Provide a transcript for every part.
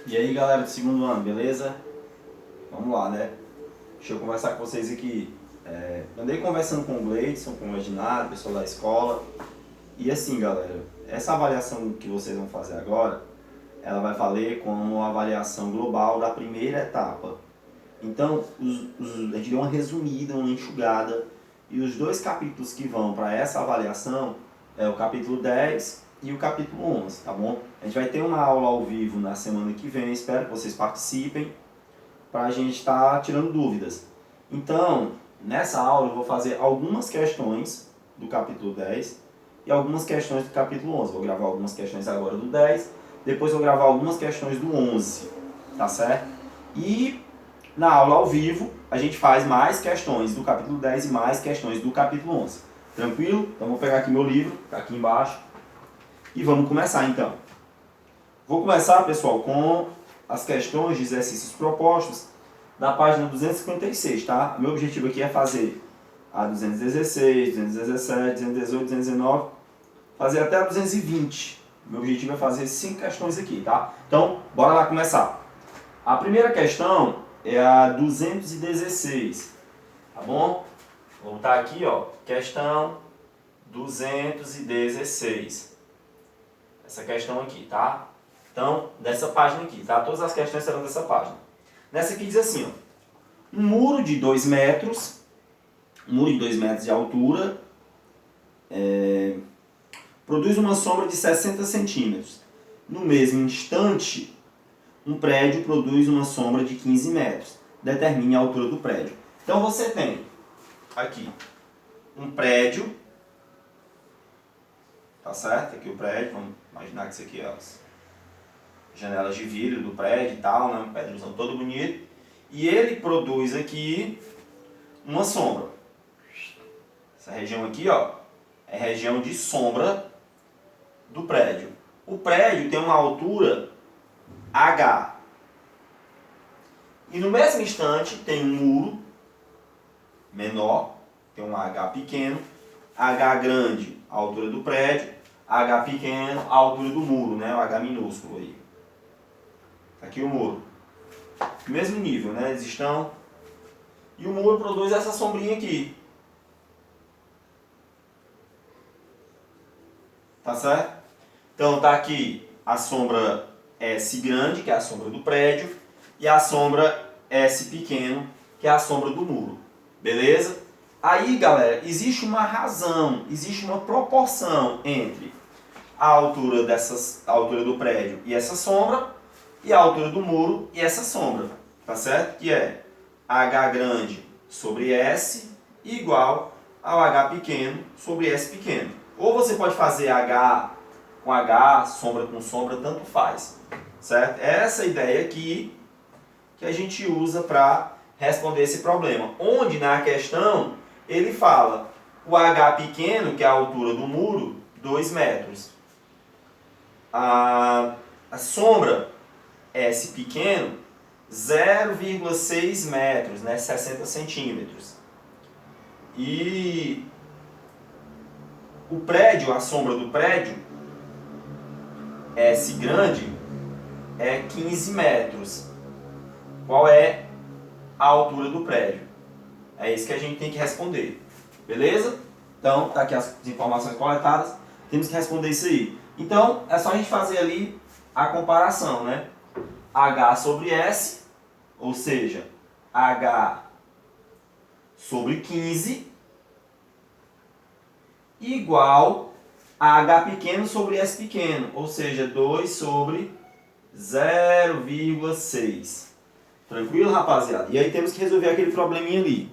E aí galera do segundo ano, beleza? Vamos lá, né? Deixa eu conversar com vocês aqui. Andei conversando com o Gleidson, com o Reginaldo, pessoal da escola. E assim galera, essa avaliação que vocês vão fazer agora, ela vai valer como uma avaliação global da primeira etapa. Então, a gente deu uma resumida, uma enxugada. E os dois capítulos que vão para essa avaliação é o capítulo 10 e o capítulo 11, tá bom? A gente vai ter uma aula ao vivo na semana que vem, espero que vocês participem, para a gente estar tirando dúvidas. Então, nessa aula eu vou fazer algumas questões do capítulo 10 e algumas questões do capítulo 11. Vou gravar algumas questões agora do 10, depois vou gravar algumas questões do 11, tá certo? E na aula ao vivo, a gente faz mais questões do capítulo 10 e mais questões do capítulo 11. Tranquilo? Então vou pegar aqui meu livro, tá aqui embaixo, e vamos começar então. Vou começar, pessoal, com as questões de exercícios propostos da página 256, tá? Meu objetivo aqui é fazer a 216, 217, 218, 219, fazer até a 220. Meu objetivo é fazer 5 questões aqui, tá? Então, bora lá começar. A primeira questão é a 216, tá bom? Vou botar aqui, ó, questão 216. Essa questão aqui, tá? Então, dessa página aqui, tá? Todas as questões serão dessa página. Nessa aqui diz assim, ó, um muro de 2 metros, de altura, produz uma sombra de 60 centímetros. No mesmo instante, um prédio produz uma sombra de 15 metros. Determine a altura do prédio. Então você tem aqui um prédio, tá certo? Aqui o prédio, vamos imaginar que isso aqui é as janelas de vidro do prédio e tal, né? Um prédiozão todo bonito. E ele produz aqui uma sombra. Essa região aqui, ó, é região de sombra do prédio. O prédio tem uma altura H. E no mesmo instante tem um muro menor, tem um H pequeno, H grande, a altura do prédio, H pequeno, a altura do muro, né? O H minúsculo aí. Aqui o muro. Mesmo nível, né? Eles estão. E o muro produz essa sombrinha aqui. Tá certo? Então tá aqui a sombra S grande, que é a sombra do prédio, e a sombra S pequeno, que é a sombra do muro. Beleza? Aí, galera, existe uma razão, existe uma proporção entre a altura do prédio e essa sombra, e a altura do muro e essa sombra. Tá certo? Que é H grande sobre S igual ao H pequeno sobre S pequeno. Ou você pode fazer H com H, sombra com sombra, tanto faz. Certo? É essa ideia aqui que a gente usa para responder esse problema. Onde na questão ele fala o H pequeno, que é a altura do muro, 2 metros. A sombra S pequeno, 0,6 metros, né? 60 centímetros. E o prédio, a sombra do prédio, S grande, é 15 metros. Qual é a altura do prédio? É isso que a gente tem que responder. Beleza? Então, tá aqui as informações coletadas. Temos que responder isso aí. Então, é só a gente fazer ali a comparação, né? H sobre S, ou seja, H sobre 15, igual a H pequeno sobre S pequeno, ou seja, 2 sobre 0,6. Tranquilo, rapaziada? E aí temos que resolver aquele probleminha ali.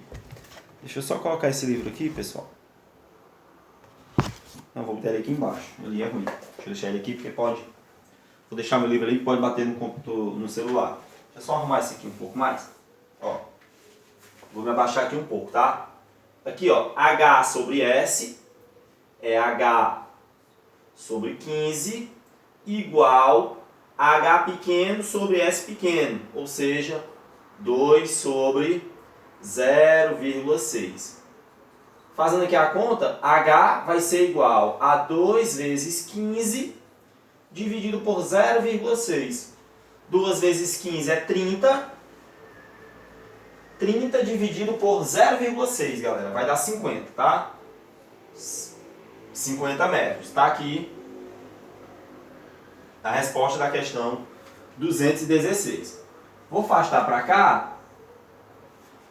Deixa eu só colocar esse livro aqui, pessoal. Não, vou botar ele aqui embaixo. Ele é ruim. Deixa eu deixar ele aqui porque pode... Vou deixar meu livro ali que pode bater no computador, no celular. Deixa eu só arrumar esse aqui um pouco mais. Ó. Vou me abaixar aqui um pouco, tá? Aqui, ó. H sobre S é H sobre 15 igual a H pequeno sobre S pequeno. Ou seja, 2 sobre 0,6. Fazendo aqui a conta, H vai ser igual a 2 vezes 15 dividido por 0,6. 2 vezes 15 é 30. 30 dividido por 0,6, galera. Vai dar 50, tá? 50 metros. Tá aqui a resposta da questão 216. Vou afastar para cá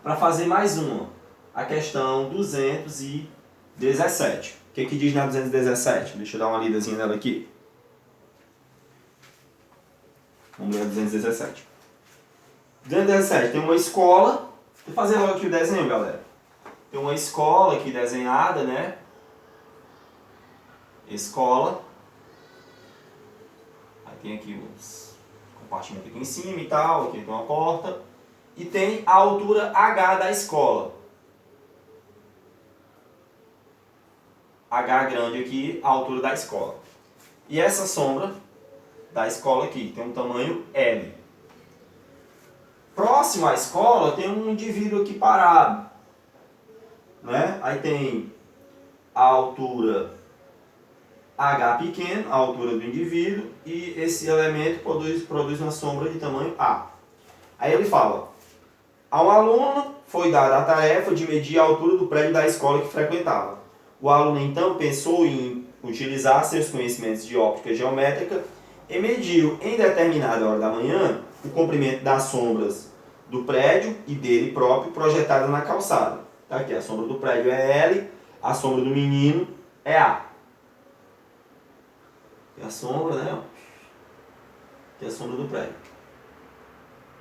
para fazer mais uma. A questão 217. O que diz na 217? Deixa eu dar uma lidazinha nela aqui. Vamos ler a 217. 217 tem uma escola. Vou fazer logo aqui o desenho, galera. Tem uma escola aqui desenhada, né? Escola. Aí tem aqui os compartimentos aqui em cima e tal. Aqui tem uma porta. E tem a altura H da escola. H grande aqui, a altura da escola. E essa sombra da escola aqui tem um tamanho L. Próximo à escola tem um indivíduo aqui parado, né? Aí tem a altura H pequeno, a altura do indivíduo, e esse elemento produz uma sombra de tamanho A. Aí ele fala, a um aluno foi dada a tarefa de medir a altura do prédio da escola que frequentava. O aluno então pensou em utilizar seus conhecimentos de óptica geométrica e mediu em determinada hora da manhã o comprimento das sombras do prédio e dele próprio projetadas na calçada. Tá aqui, a sombra do prédio é L, a sombra do menino é A. Tem a sombra, né? Tem a sombra do prédio.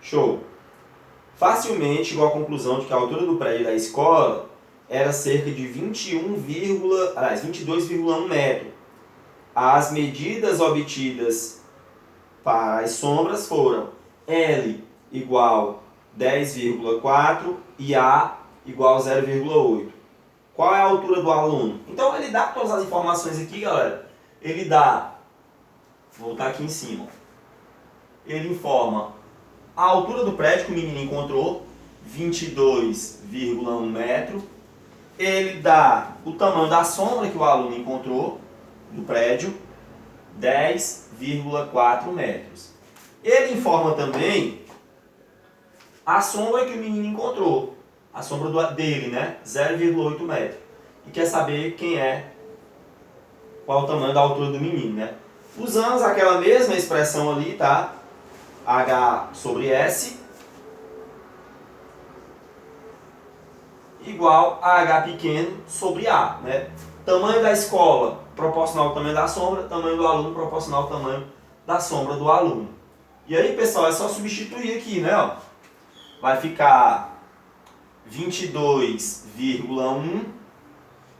Show! Facilmente chegou à conclusão de que a altura do prédio da escola era cerca de 22,1 metro. As medidas obtidas para as sombras foram L igual 10,4 e A igual 0,8. Qual é a altura do aluno? Então ele dá todas as informações aqui, galera. Ele dá, vou voltar aqui em cima, ele informa a altura do prédio que o menino encontrou, 22,1 metro. Ele dá o tamanho da sombra que o aluno encontrou do prédio, 10,4 metros. Ele informa também a sombra que o menino encontrou, a sombra dele, né? 0,8 metro. E quer saber qual é o tamanho da altura do menino, né? Usamos aquela mesma expressão ali, tá? H sobre S igual a H pequeno sobre A, né? Tamanho da escola proporcional ao tamanho da sombra, tamanho do aluno proporcional ao tamanho da sombra do aluno. E aí, pessoal, é só substituir aqui, né? Ó. Vai ficar 22,1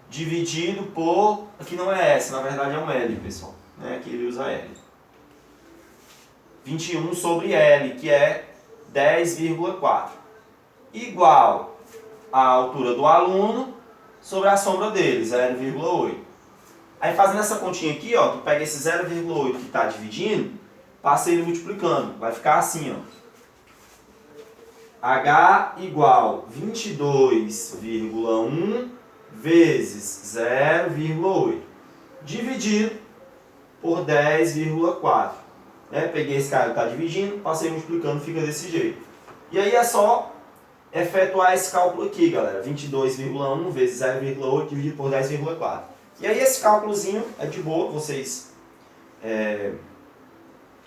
dividido por... Aqui não é S, na verdade é um L, pessoal. Né? Aqui ele usa L. 21 sobre L, que é 10,4. Igual a altura do aluno sobre a sombra dele, 0,8. Aí fazendo essa continha aqui, ó, tu pega esse 0,8 que está dividindo, passa ele multiplicando. Vai ficar assim, ó. H igual 22,1 vezes 0,8 dividido por 10,4. Né? Peguei esse cara que está dividindo, passei multiplicando, fica desse jeito. E aí é só efetuar esse cálculo aqui, galera. 22,1 vezes 0,8 dividido por 10,4. E aí esse cálculozinho é de boa, vocês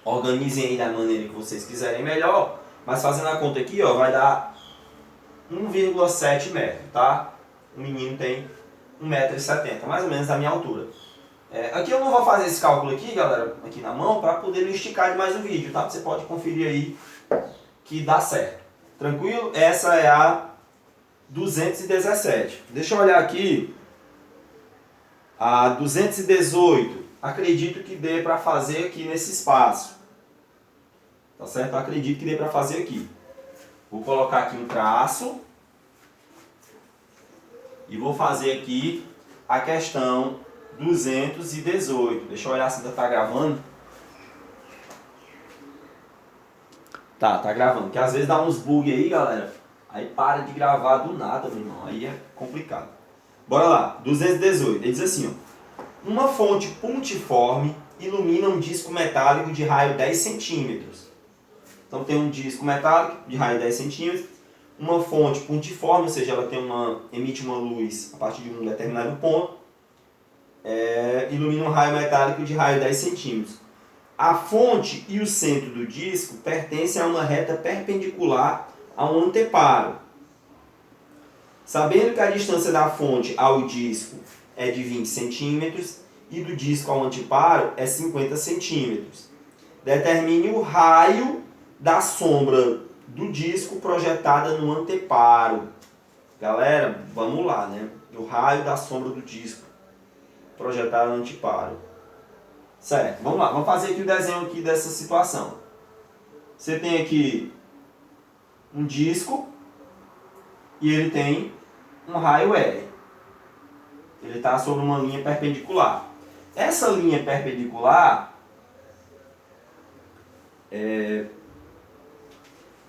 organizem aí da maneira que vocês quiserem melhor. Mas fazendo a conta aqui, ó, vai dar 1,7 metros, tá? O menino tem 1,70 m, mais ou menos a minha altura. Aqui eu não vou fazer esse cálculo aqui, galera, aqui na mão, para poder não esticar demais o vídeo, tá? Você pode conferir aí que dá certo. Tranquilo? Essa é a 217. Deixa eu olhar aqui. A 218. Acredito que dê para fazer aqui nesse espaço. Tá certo? Acredito que dê para fazer aqui. Vou colocar aqui um traço. E vou fazer aqui a questão 218. Deixa eu olhar se ainda tá gravando. Tá gravando. Porque às vezes dá uns bug aí, galera. Aí para de gravar do nada, meu irmão. Aí é complicado. Bora lá. 218. Ele diz assim, ó. Uma fonte pontiforme ilumina um disco metálico de raio 10 centímetros. Então tem um disco metálico de raio 10 centímetros, uma fonte pontiforme, ou seja, ela emite uma luz a partir de um determinado ponto, ilumina um raio metálico de raio 10 centímetros. A fonte e o centro do disco pertencem a uma reta perpendicular a um anteparo. Sabendo que a distância da fonte ao disco é de 20 centímetros e do disco ao anteparo é 50 centímetros, determine o raio da sombra do disco projetada no anteparo. Galera, vamos lá, né? O raio da sombra do disco projetada no anteparo. Certo, vamos lá. Vamos fazer aqui o desenho aqui dessa situação. Você tem aqui um disco e ele tem um raio R. Ele está sobre uma linha perpendicular. Essa linha perpendicular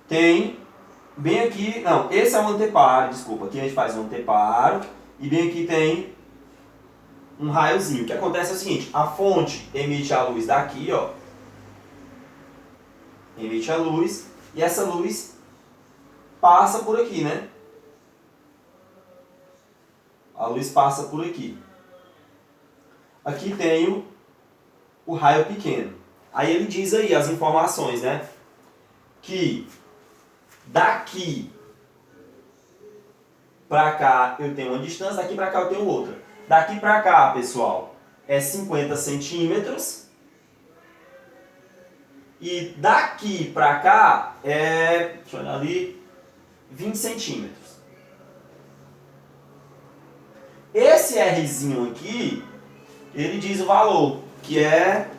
tem bem aqui, não, esse é o anteparo, desculpa, aqui a gente faz um anteparo e bem aqui tem um raiozinho. O que acontece é o seguinte, a fonte emite a luz daqui, ó, emite a luz e essa luz passa por aqui, né? A luz passa por aqui. Aqui tem o raio pequeno. Aí ele diz aí as informações, né? Que daqui para cá eu tenho uma distância, daqui para cá eu tenho outra. Daqui para cá, pessoal, é 50 centímetros. E daqui para cá deixa eu olhar ali, 20 centímetros. Esse Rzinho aqui, ele diz o valor, que é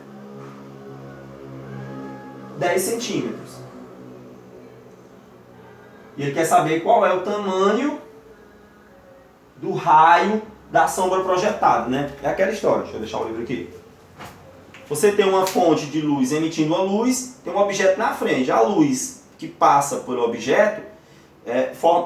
10 centímetros. E ele quer saber qual é o tamanho do raio da sombra projetada, né? É aquela história, deixa eu deixar o livro aqui. Você tem uma fonte de luz emitindo a luz, tem um objeto na frente. A luz que passa pelo objeto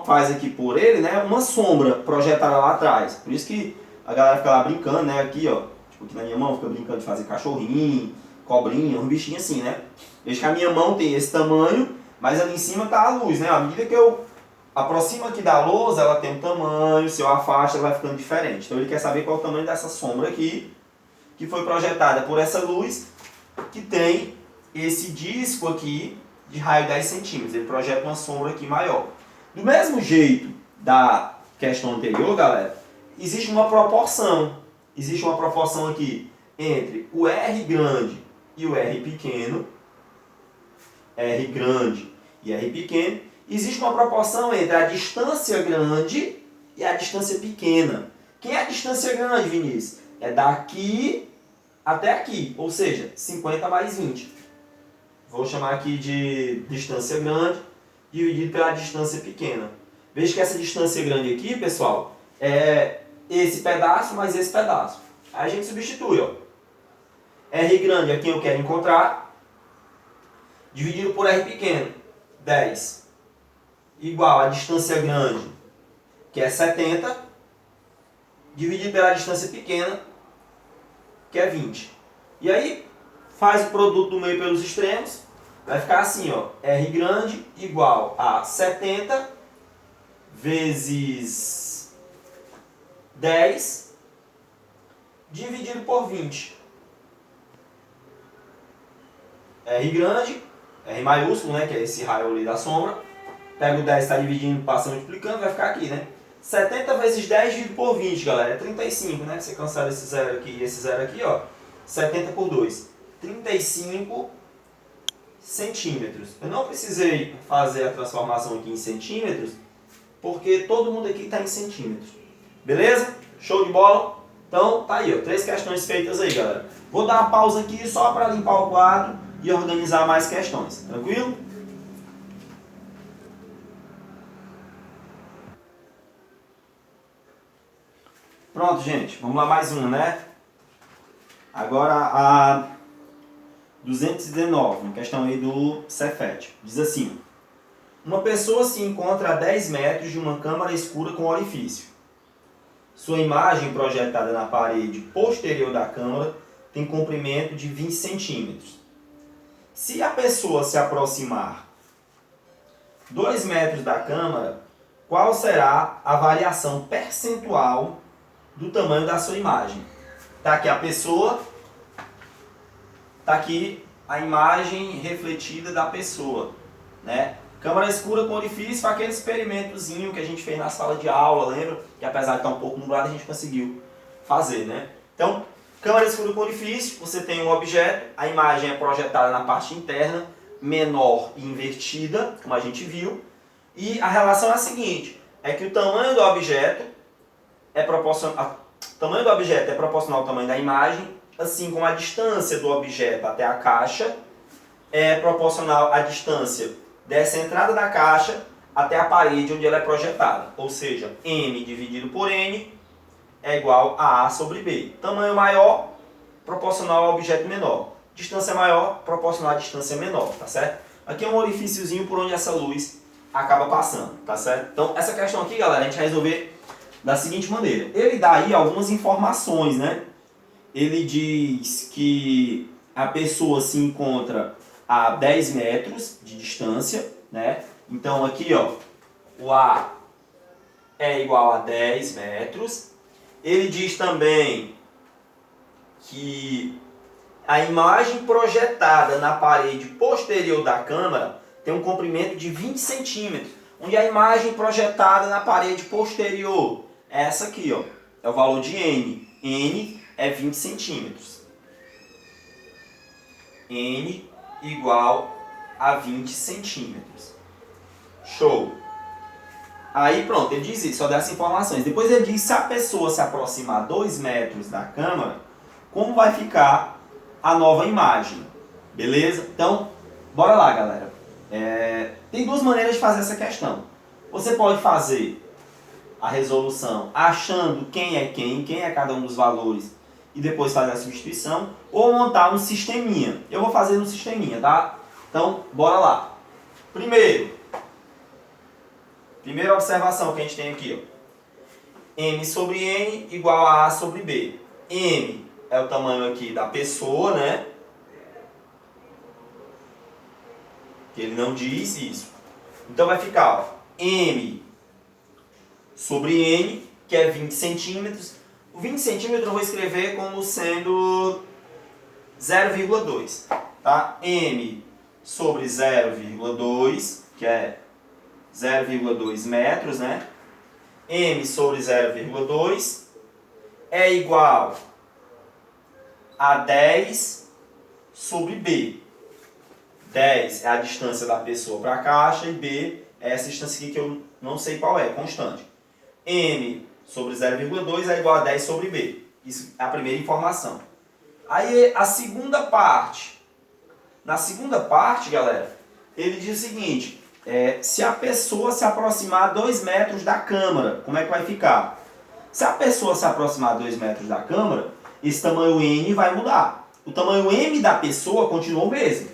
faz aqui por ele, né, uma sombra projetada lá atrás. Por isso que a galera fica lá brincando, né? Aqui, ó, tipo aqui na minha mão, fica brincando de fazer cachorrinho, cobrinha, um bichinho assim, né? Veja que a minha mão tem esse tamanho, mas ali em cima tá a luz, né? À medida que eu aproximo aqui da lousa, ela tem um tamanho, se eu afasto, ela vai ficando diferente. Então ele quer saber qual é o tamanho dessa sombra aqui, que foi projetada por essa luz, que tem esse disco aqui de raio 10 centímetros. Ele projeta uma sombra aqui maior. Do mesmo jeito da questão anterior, galera, existe uma proporção. Existe uma proporção aqui entre o R grande e o R pequeno. R grande e R pequeno. Existe uma proporção entre a distância grande e a distância pequena. Quem é a distância grande, Vinícius? É daqui até aqui, ou seja, 50 mais 20. Vou chamar aqui de distância grande dividido pela distância pequena. Veja que essa distância grande aqui, pessoal, é esse pedaço mais esse pedaço. Aí a gente substitui, ó. R grande é quem eu quero encontrar, dividido por R pequeno, 10. Igual a distância grande, que é 70, dividido pela distância pequena, que é 20. E aí, faz o produto do meio pelos extremos, vai ficar assim, ó, R grande igual a 70 vezes 10 dividido por 20. R grande, R maiúsculo, né, que é esse raio ali da sombra. Pega o 10, está dividindo, passa multiplicando, vai ficar aqui, né? 70 vezes 10 dividido por 20, galera, é 35, né? Você cancela esse zero aqui e esse zero aqui, ó. 70 por 2. 35 centímetros. Eu não precisei fazer a transformação aqui em centímetros, porque todo mundo aqui está em centímetros. Beleza? Show de bola? Então, tá aí, ó, 3 questões feitas aí, galera. Vou dar uma pausa aqui só para limpar o quadro e organizar mais questões. Tranquilo? Pronto, gente. Vamos lá mais uma, né? Agora a 219, uma questão aí do Cefet. Diz assim: uma pessoa se encontra a 10 metros de uma câmara escura com orifício. Sua imagem projetada na parede posterior da câmara tem comprimento de 20 centímetros. Se a pessoa se aproximar 2 metros da câmara, qual será a variação percentual do tamanho da sua imagem? Está aqui a pessoa, está aqui a imagem refletida da pessoa, né? Câmara escura com orifício foi aquele experimentozinho que a gente fez na sala de aula, lembra? Que apesar de estar um pouco nublado, a gente conseguiu fazer, né? Então, câmara escura com orifício, você tem um objeto, a imagem é projetada na parte interna, menor e invertida, como a gente viu, e a relação é a seguinte, é que o tamanho do objeto é proporcional ao tamanho da imagem, assim como a distância do objeto até a caixa é proporcional à distância dessa entrada da caixa até a parede onde ela é projetada. Ou seja, M dividido por N é igual a A sobre B. Tamanho maior, proporcional ao objeto menor. Distância maior, proporcional à distância menor, tá certo? Aqui é um orifíciozinho por onde essa luz acaba passando, tá certo? Então, essa questão aqui, galera, a gente vai resolver da seguinte maneira. Ele dá aí algumas informações, né? Ele diz que a pessoa se encontra a 10 metros de distância, né? Então aqui, ó, o A é igual a 10 metros. Ele diz também que a imagem projetada na parede posterior da câmera tem um comprimento de 20 centímetros, onde a imagem projetada na parede posterior é essa aqui, ó, é o valor de N. N é 20 centímetros. N igual a 20 centímetros. Show! Aí pronto, ele diz isso, só dá essas informações. Depois ele diz se a pessoa se aproximar 2 metros da câmera, como vai ficar a nova imagem. Beleza? Então, bora lá, galera. Tem duas maneiras de fazer essa questão. Você pode fazer a resolução achando quem é cada um dos valores e depois fazer a substituição, ou montar um sisteminha. Eu vou fazer no sisteminha, tá? Então, bora lá. Primeira observação que a gente tem aqui, ó. M sobre N igual a A sobre B. M é o tamanho aqui da pessoa, né? Que ele não diz isso. Então vai ficar, ó, M sobre N, que é 20 centímetros. O 20 centímetros eu vou escrever como sendo 0,2. Tá? M sobre 0,2, que é 0,2 metros, né? M sobre 0,2 é igual a 10 sobre B. 10 é a distância da pessoa para a caixa e B é essa distância aqui que eu não sei qual é, constante. M sobre 0,2 é igual a 10 sobre B. Isso é a primeira informação. Aí a segunda parte. Na segunda parte, galera, ele diz o seguinte, se a pessoa se aproximar 2 metros da câmera, como é que vai ficar? Se a pessoa se aproximar 2 metros da câmera, esse tamanho N vai mudar. O tamanho M da pessoa continua o mesmo.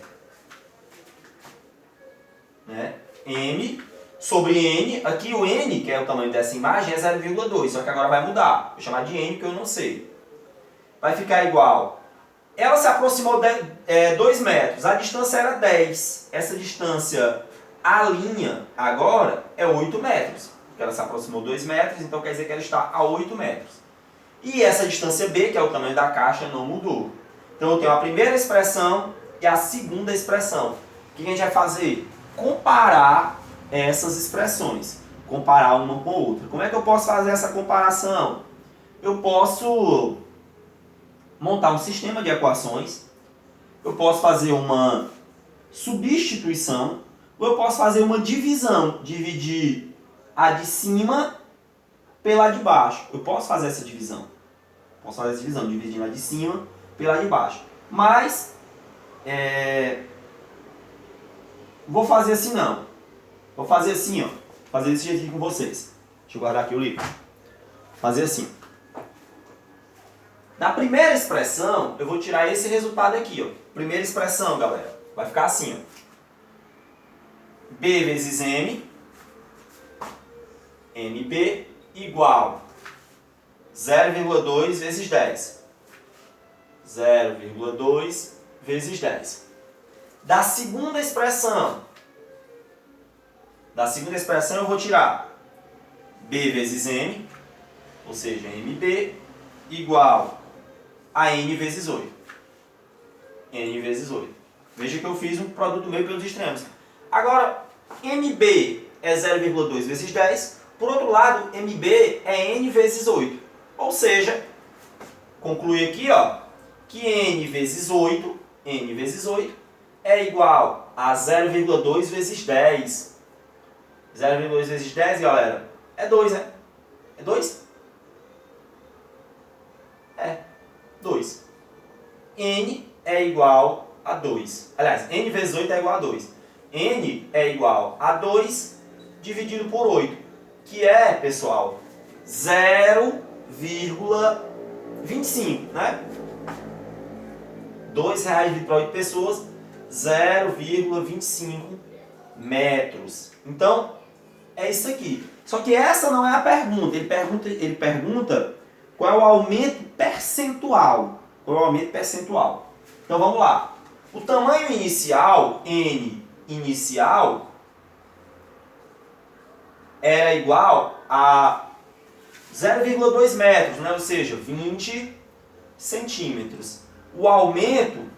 Né? M sobre N, aqui o N, que é o tamanho dessa imagem, é 0,2, só que agora vai mudar. Vou chamar de N porque eu não sei. Vai ficar igual. Ela se aproximou 2 metros, a distância era 10. Essa distância, a linha, agora é 8 metros. Porque ela se aproximou 2 metros, então quer dizer que ela está a 8 metros. E essa distância B, que é o tamanho da caixa, não mudou. Então eu tenho a primeira expressão e a segunda expressão. O que a gente vai fazer? Comparar essas expressões. Comparar uma com a outra. Como é que eu posso fazer essa comparação? Eu posso montar um sistema de equações. Eu posso fazer uma substituição. Ou eu posso fazer uma divisão. Dividir a de cima pela de baixo. Eu posso fazer essa divisão. Posso fazer essa divisão, dividindo a de cima pela de baixo. Mas, vou fazer assim não. Vou fazer assim, ó. Vou fazer desse jeito aqui com vocês. Deixa eu guardar aqui o livro. Fazer assim. Da primeira expressão, eu vou tirar esse resultado aqui, ó. Primeira expressão, galera. Vai ficar assim, ó. B vezes M. MB igual 0,2 vezes 10. 0,2 vezes 10. Da segunda expressão, Da segunda expressão eu vou tirar B vezes M, ou seja, MB, igual a N vezes 8. N vezes 8. Veja que eu fiz um produto meio pelos extremos. Agora, MB é 0,2 vezes 10. Por outro lado, MB é N vezes 8. Ou seja, conclui aqui, ó, que N vezes 8 é igual a 0,2 vezes 10. 0,2 vezes 10, galera, é 2, né? É 2? É, 2. N é igual a 2. Aliás, N vezes 8 é igual a 2. N é igual a 2 dividido por 8, que é, pessoal, 0,25, né? R$2 dividido por 8 pessoas, 0,25 metros. Então, é isso aqui. Só que essa não é a pergunta. Ele pergunta qual é o aumento percentual. Qual é o aumento percentual? Então, vamos lá. O tamanho inicial, N inicial, era igual a 0,2 metros, né? Ou seja, 20 centímetros. O aumento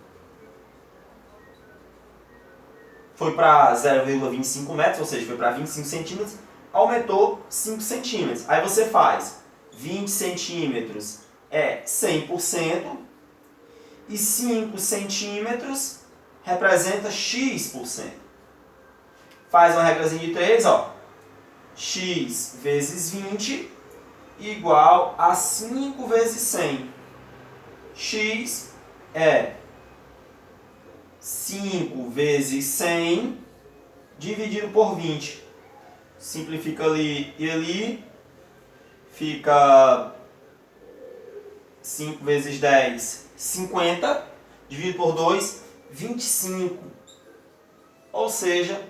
foi para 0,25 metros, ou seja, foi para 25 centímetros, aumentou 5 centímetros. Aí você faz 20 centímetros é 100% e 5 centímetros representa X%. Faz uma regrazinha de 3, ó. X vezes 20 igual a 5 vezes 100. X é 5 vezes 100 dividido por 20. Simplifica ali e ali. Fica 5 vezes 10, 50. Dividido por 2, 25. Ou seja,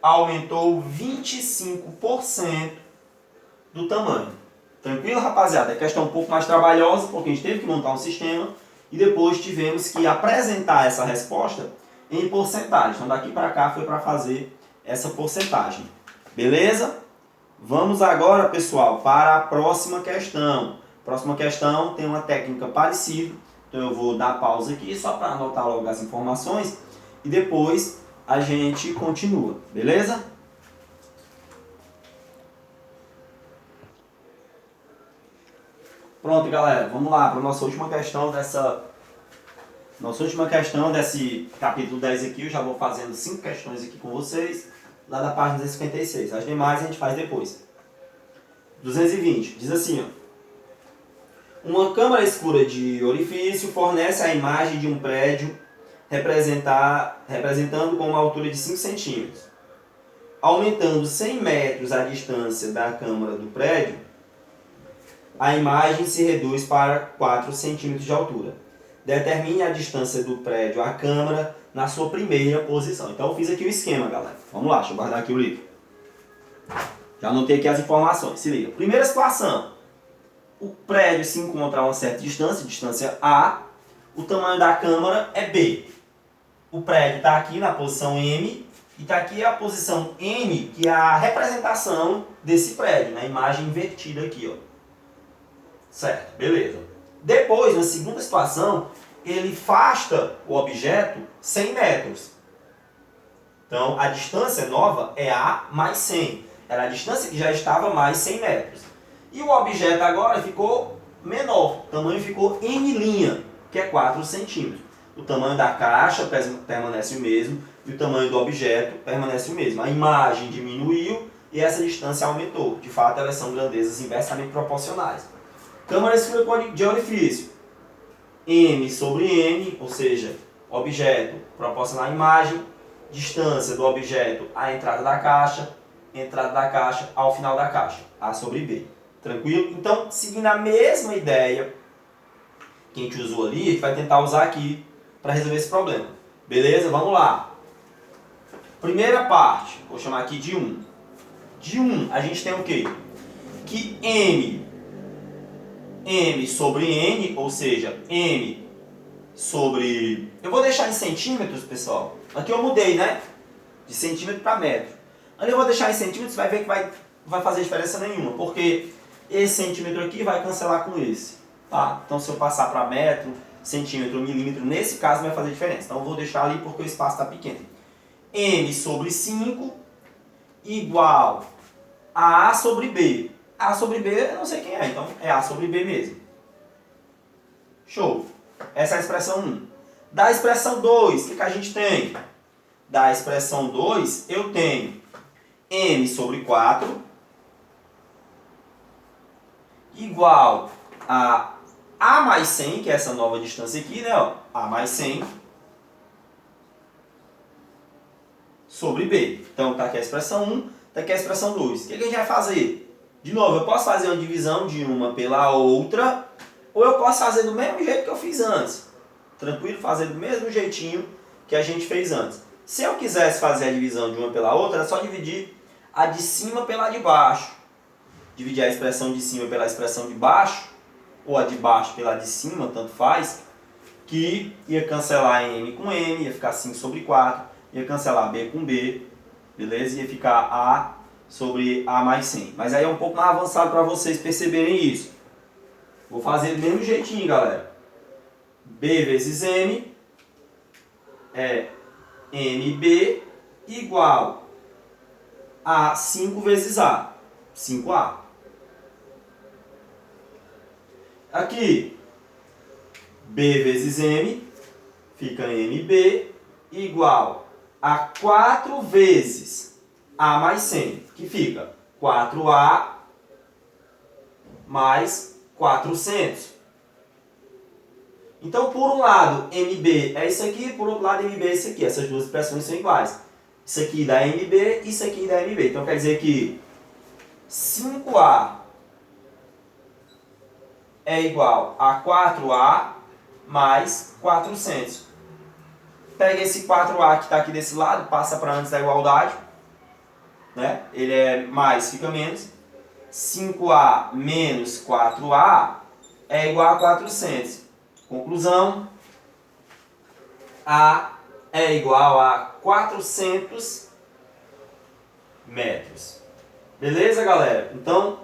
aumentou 25% do tamanho. Tranquilo, rapaziada? A questão é um pouco mais trabalhosa, porque a gente teve que montar um sistema e depois tivemos que apresentar essa resposta em porcentagem. Então daqui para cá foi para fazer essa porcentagem. Beleza? Vamos agora, pessoal, para a próxima questão. Próxima questão tem uma técnica parecida. Então eu vou dar pausa aqui só para anotar logo as informações e depois a gente continua. Beleza? Pronto, galera. Vamos lá para a nossa última questão desse capítulo 10 aqui. Eu já vou fazendo 5 questões aqui com vocês, lá da página 256. As demais a gente faz depois. 220. Diz assim, ó. Uma câmara escura de orifício fornece a imagem de um prédio representando com uma altura de 5 centímetros. Aumentando 100 metros a distância da câmara do prédio, a imagem se reduz para 4 centímetros de altura. Determine a distância do prédio à câmara na sua primeira posição. Então eu fiz aqui o esquema, galera. Vamos lá, deixa eu guardar aqui o livro. Já anotei aqui as informações. Se liga. Primeira situação. O prédio se encontra a uma certa distância, distância A. O tamanho da câmara é B. O prédio está aqui na posição M. E está aqui a posição N, que é a representação desse prédio, né? A imagem invertida aqui, ó. Certo, beleza. Depois, na segunda situação, ele afasta o objeto 100 metros. Então, a distância nova é A mais 100. Era a distância que já estava mais 100 metros. E o objeto agora ficou menor. O tamanho ficou N', que é 4 centímetros. O tamanho da caixa permanece o mesmo e o tamanho do objeto permanece o mesmo. A imagem diminuiu e essa distância aumentou. De fato, elas são grandezas inversamente proporcionais. Câmara escura de orifício. M sobre N, ou seja, objeto proporcional à imagem, distância do objeto à entrada da caixa ao final da caixa, A sobre B. Tranquilo? Então, seguindo a mesma ideia que a gente usou ali, a gente vai tentar usar aqui para resolver esse problema. Beleza? Vamos lá. Primeira parte, vou chamar aqui de 1. De 1, a gente tem o quê? Que M sobre N, ou seja, M sobre... Eu vou deixar em centímetros, pessoal. Aqui eu mudei, né? De centímetro para metro. Ali eu vou deixar em centímetros, você vai ver que vai fazer diferença nenhuma, porque esse centímetro aqui vai cancelar com esse, tá? Então se eu passar para metro, centímetro, milímetro, nesse caso vai fazer diferença. Então eu vou deixar ali porque o espaço está pequeno. M sobre 5 igual a A sobre B. A sobre B eu não sei quem é, então é A sobre B mesmo. Show! Essa é a expressão 1. Da expressão 2, o que a gente tem? Da expressão 2, eu tenho M sobre 4 igual a A mais 100, que é essa nova distância aqui, né? Ó, A mais 100 sobre B. Então, tá aqui a expressão 1, tá aqui a expressão 2. O que a gente vai fazer? De novo, eu posso fazer uma divisão de uma pela outra, ou eu posso fazer do mesmo jeito que eu fiz antes. Tranquilo? Fazer do mesmo jeitinho que a gente fez antes. Se eu quisesse fazer a divisão de uma pela outra, é só dividir a de cima pela de baixo. Dividir a expressão de cima pela expressão de baixo, ou a de baixo pela de cima, tanto faz, que ia cancelar M com M, ia ficar 5 sobre 4, ia cancelar B com B, beleza? Ia ficar A sobre A mais 100. Mas aí é um pouco mais avançado para vocês perceberem isso. Vou fazer do mesmo jeitinho, galera. B vezes M é MB igual a 5 vezes A, 5A. Aqui, B vezes M fica MB igual a 4 vezes A mais 100, que fica 4A mais 400. Então, por um lado, MB é isso aqui, por outro lado, MB é isso aqui. Essas duas expressões são iguais. Isso aqui dá MB, isso aqui dá MB. Então, quer dizer que 5A é igual a 4A mais 400. Pega esse 4A que está aqui desse lado, passa para antes da igualdade. Né? Ele é mais, fica menos. 5A menos 4A é igual a 400. Conclusão, A é igual a 400 metros. Beleza, galera? Então,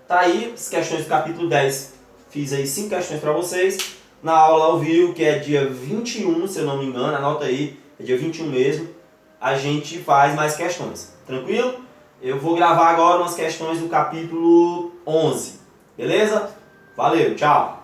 tá aí as questões do capítulo 10. Fiz aí 5 questões para vocês. Na aula ao vivo, que é dia 21, se eu não me engano, anota aí, é dia 21 mesmo, a gente faz mais questões. Tranquilo? Eu vou gravar agora umas questões do capítulo 11. Beleza? Valeu, tchau!